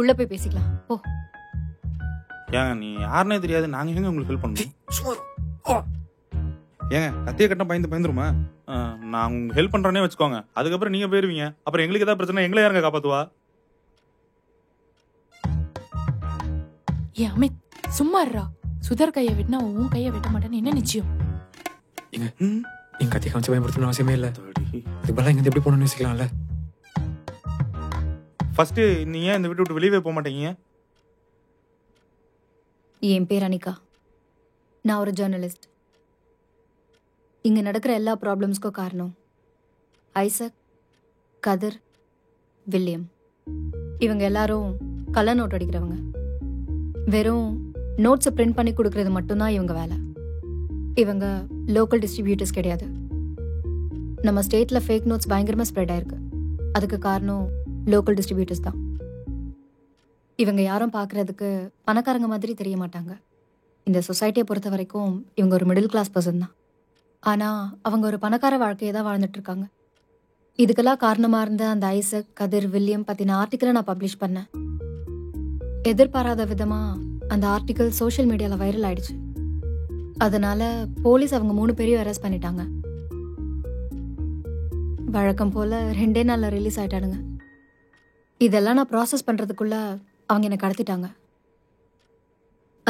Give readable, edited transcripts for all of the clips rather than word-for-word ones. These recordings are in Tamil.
உள்ள போய் பேசிக்கலாம் போ. ஏங்க நீ யாருன்னே தெரியாது, நாங்க எங்க உங்களுக்கு ஹெல்ப் பண்ணுவோம்? ஏங்க கத்திய கட்ட பயந்துருமா? நான் உங்களுக்கு ஹெல்ப் பண்றேனே வச்சுக்கோங்க, அதுக்கப்புறம் நீங்க போயிருவீங்க. அப்புறம் எங்களுக்கு ஏதாவது பிரச்சனை எங்களை யாருங்க காப்பாத்துவா? ஏன் அமித் சும்மா இருடா. சுதர் கையை வெட்டினா உன் கையை வெட்ட மாட்டேன்னு என்ன நிச்சயம்? நீங்க கத்தி காமிச்சு பயன்படுத்தணும் அவசியமே இல்லை. இதுபெல்லாம் இங்க எப்படி போகணும்னு யோசிக்கலாம்ல. ஃபர்ஸ்ட் நீ ஏன் இந்த வீட்டு விட்டு வெளியவே போக மாட்டேங்க? என் பேர் அனிகா. நான் ஒரு ஜேர்னலிஸ்ட். இங்க நடக்கிற எல்லா ப்ராப்ளம்ஸ்க்கும் காரணம் ஐசக், கதிர், வில்லியம். இவங்க எல்லாரும் கள்ள நோட் அடிக்கிறவங்க. வெறும் நோட்ஸை பிரிண்ட் பண்ணி கொடுக்கறது மட்டும்தான் இவங்க வேலை. இவங்க லோக்கல் டிஸ்ட்ரிபியூட்டர்ஸ் கிடையாது. நம்ம ஸ்டேட்ல ஃபேக் நோட்ஸ் பயங்கரமாக ஸ்ப்ரெட் ஆயிருக்கு. அதுக்கு காரணம் லோக்கல் டிஸ்ட்ரிபியூட்டர்ஸ் தான். இவங்க யாரும் பார்க்கறதுக்கு பணக்காரங்க மாதிரி தெரிய மாட்டாங்க. இந்த சொசைட்டியை பொறுத்த வரைக்கும் இவங்க ஒரு மிடில் கிளாஸ் பர்சன் தான். ஆனால் அவங்க ஒரு பணக்கார வாழ்க்கையை தான் வாழ்ந்துட்டு இருக்காங்க. இதுக்கெல்லாம் காரணமாக இருந்த அந்த ஐசக், கதிர், வில்லியம் பற்றின ஆர்டிக்கலை நான் பப்ளிஷ் பண்ணேன். எதிர்பாராத விதமாக அந்த ஆர்டிக்கல் சோஷியல் மீடியாவில் வைரல் ஆயிடுச்சு. அதனால போலீஸ் அவங்க 3 பேரையும் அரெஸ்ட் பண்ணிட்டாங்க. வழக்கம் போல 2 நாளில் ரிலீஸ் ஆயிட்டானுங்க. இதெல்லாம் நான் ப்ராசஸ் பண்ணுறதுக்குள்ள அவங்க என்னை கடத்திட்டாங்க.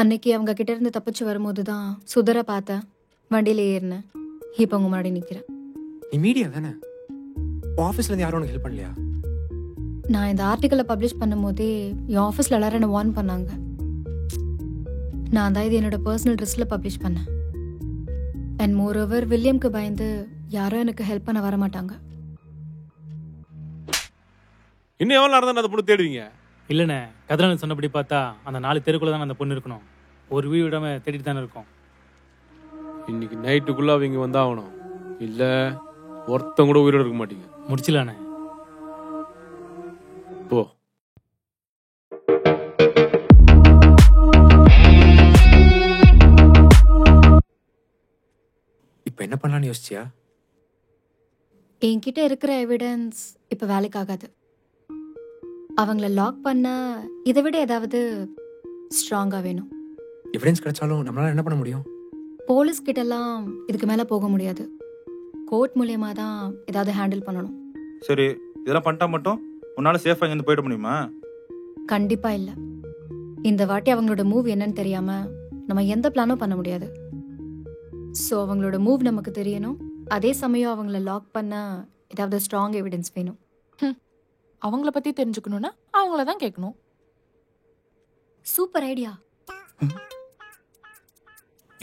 அன்னைக்கு அவங்க கிட்ட இருந்து தப்பிச்சு வரும்போது தான் சுதரை பார்த்தேன், வண்டியில் ஏறினேன். இப்போ உங்க முன்னாடி நிற்கிறேன். நீ மீடியா தானே? ஆஃபீஸ்ல இருந்து யாரும் உனக்கு ஹெல்ப் பண்ணலையா? நான் இந்த ஆர்டிக்கலை பப்ளிஷ் பண்ணும்போதே என் ஆஃபீஸில் எல்லாரும் என்னை வார்ன் பண்ணாங்க. நான் தான் இது என்னோட பர்சனல் ட்ரெஸ்ஸில் பப்ளிஷ் பண்ணேன். அண்ட் மோரோவர் வில்லியம்க்கு பயந்து யாரும் எனக்கு ஹெல்ப் பண்ண வர மாட்டாங்க. இன்னும் எவ்வளோ நேரம் தான் அந்த பொண்ணு தேடுவீங்க? இல்லைண்ணே, கதிரன் சொன்னபடி பார்த்தா அந்த 4 தெருக்குள்ள தான் அந்த பொண்ணு இருக்கணும். ஒரு வீடு விடாம தேடிட்டு தானே இருக்கோம். இன்னைக்கு நைட்டுக்குள்ள அவங்க வந்தாகணும், இல்லை ஒருத்தங்க கூட உயிரோடு இருக்க மாட்டீங்க. முடிச்சிடலாண்ணே. போ. இப்போ என்ன பண்ணலான்னு யோசிச்சியா? என்கிட்ட இருக்கிற எவிடன்ஸ் இப்போ வேலைக்கு ஆகாது. அவங்கள லாக் பண்ண இதை விட ஏதாவது ஸ்ட்ராங்காக வேணும். எவிடன்ஸ் கிடைச்சாலும் நம்மளால என்ன பண்ண முடியும்? போலீஸ் கிட்டலாம் இதுக்கு மேலே போக முடியாது. கோர்ட் மூலியமாக தான் ஏதாவது ஹேண்டில் பண்ணணும். சரி, இதெல்லாம் பண்ணிட்டா மட்டும் உன்னால சேஃபா இங்கேருந்து போயிட முடியுமா? கண்டிப்பாக இல்லை. இந்த வாட்டி அவங்களோட மூவ் என்னன்னு தெரியாமல் நம்ம எந்த பிளானும் பண்ண முடியாது. ஸோ அவங்களோட மூவ் நமக்கு தெரியணும். அதே சமயம் அவங்கள லாக் பண்ண ஏதாவது ஸ்ட்ராங் எவிடன்ஸ் வேணும். அவங்கள பத்தி தெரிஞ்சுக்கணும்னா அவங்கள தான் கேட்கணும். Super idea.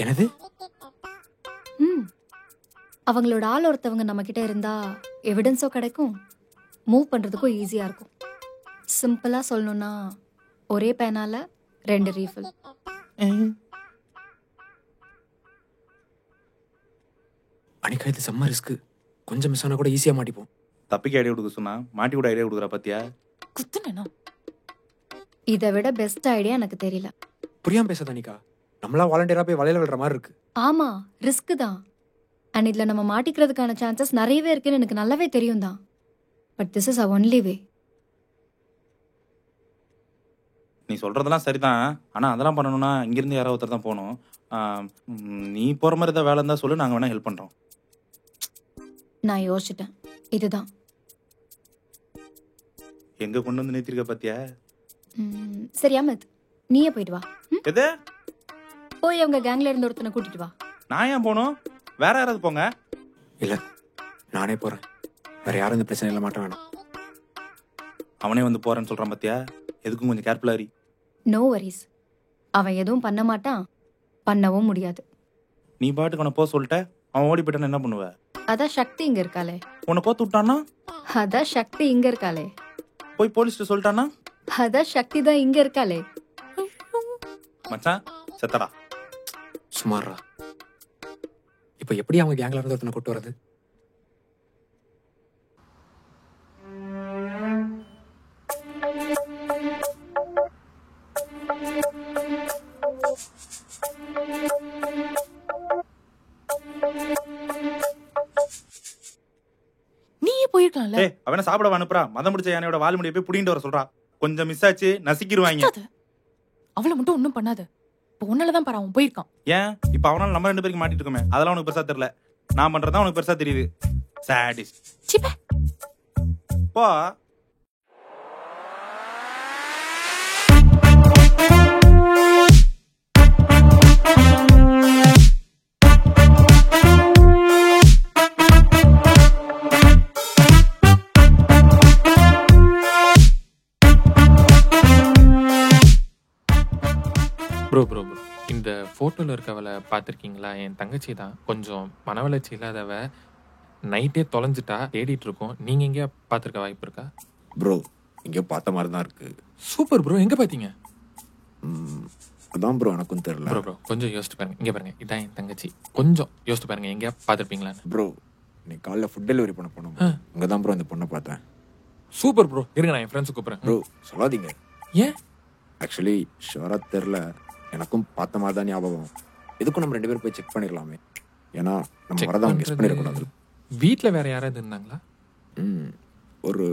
என்னது? அவங்களோட ஆள் ஒருத்தவங்க நம்ம கிட்ட இருந்தா எவிடன்ஸோ கிடைக்கும், மூவ் பண்றதுக்கும் ஈஸியா இருக்கும். சிம்பிளா சொல்லணும்னா ஒரே பேனால 2 ரீஃபில். அனிகா, இது செம்ம ரிஸ்க். கொஞ்சம் மிஸ் ஆனா கூட ஈஸியா மாட்டிப்போம். தப்பிக்க ஐடியா கொடுக்க சொன்னா மாட்டி கூட ஐடியா கொடுக்குறா பாத்தியா? குத்துனேனா? இதை விட பெஸ்ட் ஐடியா எனக்கு தெரியல. புரியாம பேசாத அனிகா. நம்மளா வாலண்டியரா போய் வலையில விடுற மாதிரி இருக்கு. ஆமா, ரிஸ்க் தான். அண்ட் இதுல நம்ம மாட்டிக்கிறதுக்கான சான்சஸ் நிறையவே இருக்குன்னு எனக்கு நல்லாவே தெரியும் தான். But this is our only way. நீ சொல்றதெல்லாம் சரிதான், ஆனா அதெல்லாம் பண்ணணும்னா இங்கிருந்து யாராவது ஒருத்தர் தான் போகணும். நீ போற மாதிரி ஏதாவது வேலை இருந்தா சொல்லு, நாங்க வேணா ஹெல்ப் பண்றோம். நான் யோசிச்சிட்டேன், இதுதான். எங்க கொண்டு வந்து நிறுத்திருக்க பாத்தியா? சரி அமித், நீயே போயிட்டு வா. எது? போய் அவங்க கேங்ல இருந்து ஒருத்தனை கூட்டிட்டு வா. நான் ஏன் போகணும்? வேற யாராவது போங்க. இல்ல, நானே போறேன். வேற யாரும் இந்த பிரச்சனையில மாட்ட வேணாம். அவனே வந்து போறேன்னு சொல்றான் பாத்தியா? எதுக்கும் கொஞ்சம் கேர்ஃபுல்லா இரு. No worries. அவன் எதுவும் பண்ண மாட்டான், பண்ணவும் முடியாது. நீ பாட்டுக்கு அவனை போக சொல்லிட்ட, அவன் ஓடி போயிட்டான்னு என்ன பண்ணுவ? அதான் சக்தி இங்க இருக்காளே. உன்னை போத்து விட்டானா? அதான் சக்தி இங்க இருக்காளே. போய் போலீஸ்ட்டு சொல்லிட்டானா? அதான் சக்தி தான் இங்க இருக்காளே. மச்சான் செத்தடா. சுமாரா. இப்ப எப்படி அவங்க கேங்ல இருந்து ஒருத்தனை கூட்டு வரது? நீயே போயிருக்கலாம்ல. அவனை சாப்பிட அனுப்புறா. மதம் முடிச்ச யானையோட வால் முடிய போய் புடிங்கிட்டு வர சொல்றா. கொஞ்சம் மிஸ் ஆச்சு நசிக்கிருவாங்க. சுத்தாத. அவளை மட்டும் ஒண்ணும் பண்ணாத. இப்போ உன்னாலதான் பாரு அவன் போயிருக்கான். ஏன் இப்ப அவனால நம்ம 2 பேருக்கு மாட்டிட்டு இருக்கோமே, அதெல்லாம் உனக்கு பெருசா தெரியல. நான் பண்றதா உனக்கு பெருசா தெரியுது. சாடிஸ்ட். சிப்ப. போ. ப்ரோ ப்ரோ ப்ரோ இந்த ஃபோட்டோவில் இருக்கவளை பார்த்துருக்கீங்களா? என் தங்கச்சி தான். கொஞ்சம் மனவளர்ச்சி இல்லாதவ. நைட்டே தொலைஞ்சிட்டா, தேடிட்டு இருக்கோம். நீங்கள் எங்கேயா பார்த்துருக்க வாய்ப்பு இருக்கா? ப்ரோ இங்கே பார்த்த மாதிரி தான் இருக்கு. Super bro. எங்கே பார்த்தீங்க? அதான் ப்ரோ எனக்கும் தெரியல. ப்ரோ ப்ரோ கொஞ்சம் யோசிச்சு பாருங்க. இங்கே பாருங்க, இதான் என் தங்கச்சி. கொஞ்சம் யோசிச்சு பாருங்க, எங்கேயா பார்த்துருப்பீங்களான்னு. ப்ரோ இன்னைக்கு காலைல ஃபுட் டெலிவரி பண்ண போனோம். அங்கே தான் ப்ரோ இந்த பொண்ணை பார்த்தேன். Super bro. இருங்க, நான் என் ஃப்ரெண்ட்ஸை கூப்பிட்றேன். ப்ரோ சொல்லாதீங்க. ஏன்? ஆக்சுவலி ஷுவராக தெரில, எனக்கும் பார்த்த மாதிரி தான் ஞாபகம். எதுக்கும் நம்ம 2 பேரும் போய் செக் பண்ணிடலாமே. ஏன்னா நம்ம வரதான் கெஸ் பண்ணிடக்கூடாது. வீட்டில் வேற யாராவது இருந்தாங்களா? ஒரு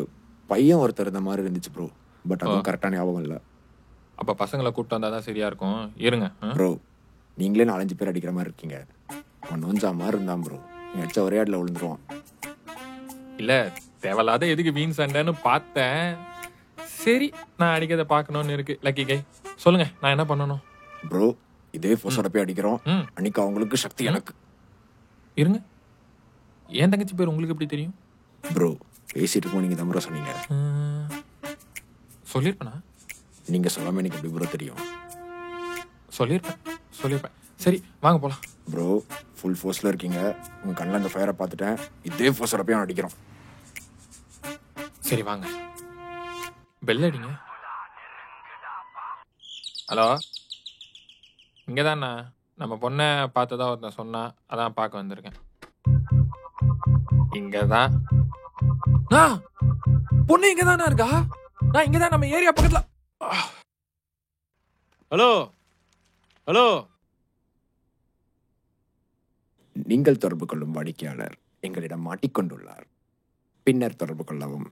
பையன் ஒருத்தர் இருந்த மாதிரி இருந்துச்சு ப்ரோ. பட் அதுவும் கரெக்டான ஞாபகம் இல்லை. அப்போ பசங்களை கூப்பிட்டு வந்தால் தான் சரியா இருக்கும். இருங்க. ப்ரோ நீங்களே 4-5 பேர் அடிக்கிற மாதிரி இருக்கீங்க. அவன் நோஞ்சா மாதிரி இருந்தான் ப்ரோ. நீ அடிச்சா ஒரே ஆடில் விழுந்துருவான். இல்லை, தேவையில்லாத எதுக்கு வீண் சண்டைன்னு பார்த்தேன். சரி, நான் அடிக்கிறத பார்க்கணும்னு இருக்கு. லக்கி கை சொல்லுங்க, நான் என்ன பண்ணணும்? ப்ரோ இதே ஃபோர்ஸோட போய் அடிக்கிறோம். அன்னைக்கு அவங்களுக்கு சக்தி எனக்கு. இருங்க, என் தங்கச்சி பேர் உங்களுக்கு எப்படி தெரியும்? ப்ரோ பேசிட்டு இருக்கோம், நீங்க தான் ப்ரோ சொன்னீங்க. சொல்லியிருப்பேனா? நீங்க சொல்லாம எனக்கு எப்படி ப்ரோ தெரியும்? சொல்லியிருப்பேன். சரி வாங்க போலாம். ப்ரோ ஃபுல் ஃபோர்ஸ்ல இருக்கீங்க. உங்க கண்ணில் அந்த ஃபயரை பார்த்துட்டேன். இதே ஃபோர்ஸோட போய் அடிக்கிறோம். சரி வாங்க. பெல் அடிங்க. ஹலோ, இங்கே தான்ண்ணா. நம்ம பொண்ணை பார்த்ததா ஒருத்தன் சொன்னா, அதான் பார்க்க வந்திருக்கேன். இங்கே தான் பொண்ணு இங்கே தானே இருக்கா? நான் இங்கே தான், நம்ம ஏரியா பக்கத்தில். Hello hello. நீங்கள் தொடர்பு கொள்ளும் வாடிக்கையாளர் எங்களிடம் மாட்டிக்கொண்டுள்ளார். பின்னர் தொடர்பு கொள்ளவும்.